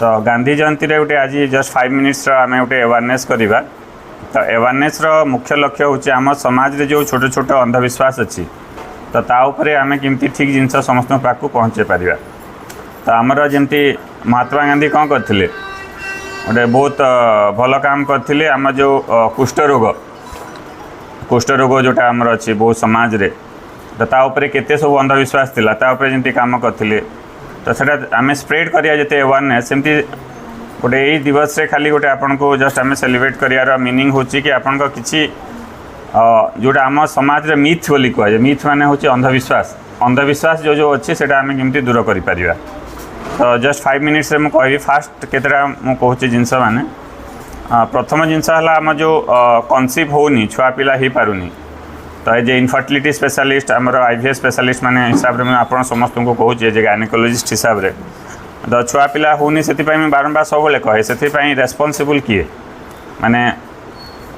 तो गांधी जयंती रे गोटे आज जस्ट 5 मिनिट्स आम गोटे अवेयरनेस करवा। तो अवेयरनेस मुख्य लक्ष्य हूँ आम समाज रे जो छोट छोट अंधविश्वास अच्छी तो ताऊपर आम केमती ठीक जिनस समस्त पाक पहुँचे पार। तो आमर जमती महात्मा गांधी कौन करते गोटे बहुत भल काम करते आम जो कुष्ठ रोग जोटा आमर अच्छी बहुत समाज रे तो ताऊपर केते सब अंधविश्वास थिला ताऊपर जमती काम करते तो सेटा आम स्प्रेड करिया जते अवेयरनेस सेमती गोटे यही दिवस रे खाली गोटे आपन को जस्ट आम सेलिब्रेट करियार मीनिंग होची कि आपन को किछि जोटा आम समाज रे मिथ बोली कह मिथ माने होची अंधविश्वास अंधविश्वास जो जो अच्छी सेटा आम केमती दूर करि परिबा। तो जस्ट 5 मिनिट्स रे मु कहबी फास्ट केतरा मु कहूची जिंस माने प्रथम जिनस है आम जो कनसीव होनी छुआ पिला हो पारुनी तो ये इनफर्टिलिटी स्पेशलिस्ट आमर IVF स्पेशलिस्ट माने हिसाब रे आप समस्त को कहूँ जे गायनेकोलॉजिस्ट हिसाब रे तो छुआ पिला होनी से बारंबार सब कहे से रेस्पॉन्सिबल किए माने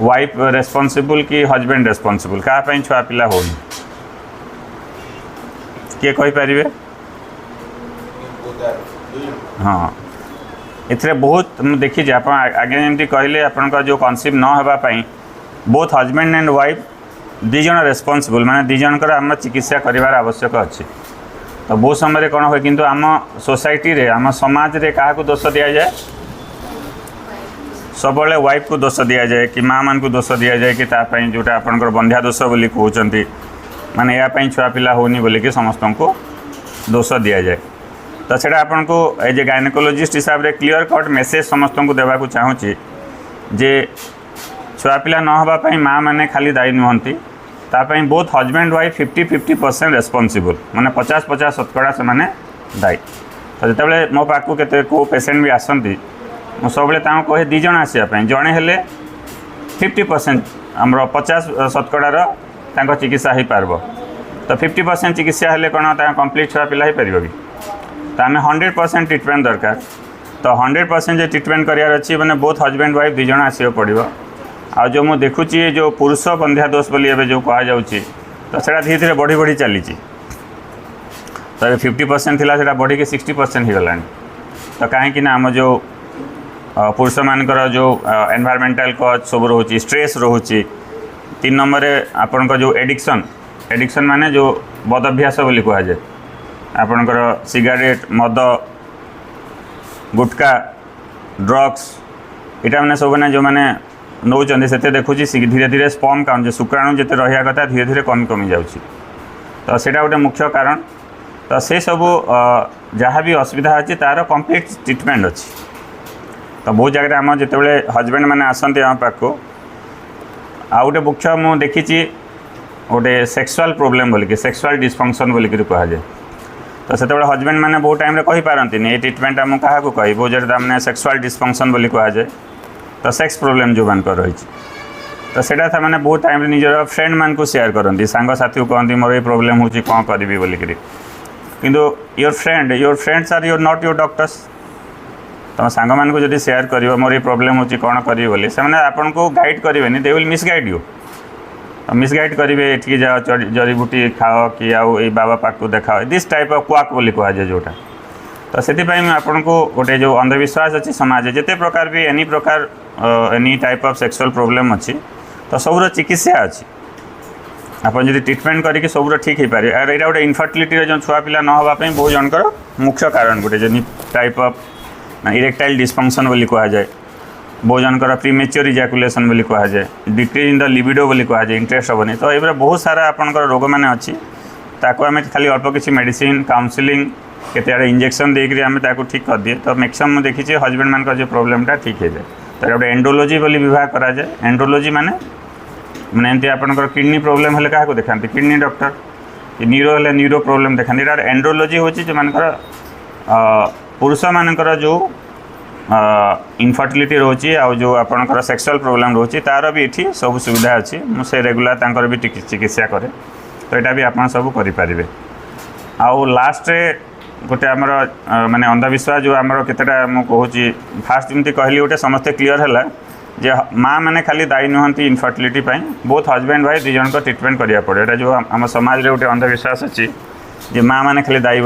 वाइफ रेस्पॉन्सिबल कि हजबैंड रेस्पॉन्सिबल क्या छुआ पिला होनी किए कहि परिबे? हाँ इथे बहुत देखी आप आगे जमी कहले आपन जो कनसीव न होगापाई both husband and wife these responsible माने दिज आम चिकित्सा करार आवश्यक अच्छी। तो बहुत समय कौन हुए किंतु आम सोसाइटी रे आम समाज रे क्या दोष दि जाए सब वाइफ को दोष दि जाए कि माँ मान को दोष दि जाए कि तापाई जोटा आपंकर बंध्या दोष बोली कहते माने यापाई छुआ पिला होनी बोली कि समस्त को दोष दि जाए। तो सेटा आपन को एज ए गायनेकोलॉजिस्ट हिसाब रे क्लियर कट मेसेज समस्त को देवाक चाहूँगी जे छुआ पिला न होगापाई माँ मैंने खाली दायी नुहंती तापाई बोथ हजबैंड वाइफ 50-50% रेस्पॉन्सिबल माने 50-50% से माने दायी। तो जिते मो पाक के को पेसेंट भी आसती मु सब कहे दी जन आसापी जड़े हेले 50% आमर 50% चिकित्सा हो पार। तो 50% चिकित्सा हेले कौन कंप्लीट छुआ पिला हो पार कि तो आम 100% ट्रिटमेंट दरकार। तो 100% जो ट्रिटमेंट करार अच्छी मैंने बोथ हजबैंड वाइफ दी जन आसो पड़ो। आ जो मुझे देखुची जो पुरुष बंध्या दोष बोली एवं जो कहुँ तो सर धीरे धीरे बढ़ी बढ़ी चली तो 50% थिला सेटा बढ़ी के 60% हो गलानी। तो कहीं आम जो पुरुष मानकर जो एनवायरमेंटल कज सब रोचे स्ट्रेस रोचे 3 नंबर आपन जो एडिक्शन माने जो बदअभ्यास बोली कहुए आपनकर सिगारेट मद गुटका ड्रग्स इटा मैंने सब मैंने जो मैंने नौकरी से देखुची धीरे धीरे स्पर्म काउंट जो शुक्राणु जिते रहा कथा धीरे धीरे कमी जाऊँगी। तो सेटा गोटे मुख्य कारण। तो से सब जहाँ भी असुविधा अच्छी तार कंप्लीट ट्रिटमेंट अच्छी। तो बहुत जगह आम जिते हजबैंड मैंने आसती आम पाक आउ गोटे मुख्य मुझे देखी गोटे सेक्सुअल प्रोब्लेम बोलिकी सेक्सुअल डिसफंक्शन बोलिकी कहुए। तो से हजबैंड मैंने बहुत टाइम कही पारती ये ट्रिटमेंट आम क्या कहबो जो सेक्सुअल डिसफंक्शन बोली कहुए। तो सेक्स प्रोब्लेम जो मान रही तो सेटा था मैंने बहुत टाइम निजर फ्रेंड मान को शेयर करती सांग साथी को कहती मोर ये प्रोब्लेम हो कौन करी बोलिक किंतु your friends are your not your doctors. तुम सांग मान को जब शेयर कर मोर ये प्रोब्लेम हो कौन करी बोली से आपन को गाइड करेंगे they will misguide you misguide करेंगे ये जाओ जड़ी बूटी खाओ कि आउ बाबा पाक को देखाओ दिस टाइप ऑफ क्वाक बोली कहुए जोटा। तो से आपन को गोटे जो अंधविश्वास अच्छी समाज जिते प्रकार भी एनी प्रकार any type of sexual problem अच्छी तो सबूर चिकित्सा अच्छी आप जो ट्रिटमेंट करके सबूर ठीक हो पारे। और यहाँ गोटे इनफर्टिलिटी जो छुआ पिला न होगापाई बहुत जनकर मुख्य कारण गोटे जो टाइप ऑफ इरेक्टाइल डिसफंक्शन बोली कहुए बहुत जनकर प्रीमेच्योर इजाकुलेशन बोली कहुए डिक्रीज इन द लिबिडो बोली कहुए इंटरेस्ट हेनी। तो ये बहुत सारा आपंकर रोग मैंने अच्छी ताको आम खाली अल्प किसी मेडिसिन काउंसलिंग केते इंजेक्शन देकर आम ठीक कर दिए। तो मैक्सिमम देखी हजबैंड मान जो प्रोब्लेमटा ठीक हो जाए। तो गोटे एंडोलॉजी बोली विभाग कराए एंडोलॉजी माने माने एमती आपंकर किडनी प्रोब्लेम हेल्ले क्या देखा किडनी डॉक्टर कि न्यूरो हेल्ले न्यूरो प्रोब्लेम देखा। यहाँ एंड्रोलॉजी हूँ जो मानकर पुरुष मानकर जो इनफर्टिलिटी रोचे आ जो आपंकर सेक्सुअल प्रोब्लेम रोचे तार भी ये सब सुविधा अच्छी मुझे रेगुलर तांकर भी चिकित्सा करे। तो यहाँ भी आप सब करें। आउ लास्ट गोटे आमर माने अंधविश्वास जो आमर केतेटा मु कहूँ फास्ट जमी कहली गोटे समस्ते क्लीयर है जे माँ मैंने खाली दायी नुहंती इनफर्टिलिटी बोथ हजबैंड वाइफ दी जन ट्रिटमेंट करा पड़े। जो आम समाज रे गोटे अंधविश्वास अच्छी जे माँ मैंने खाली दायी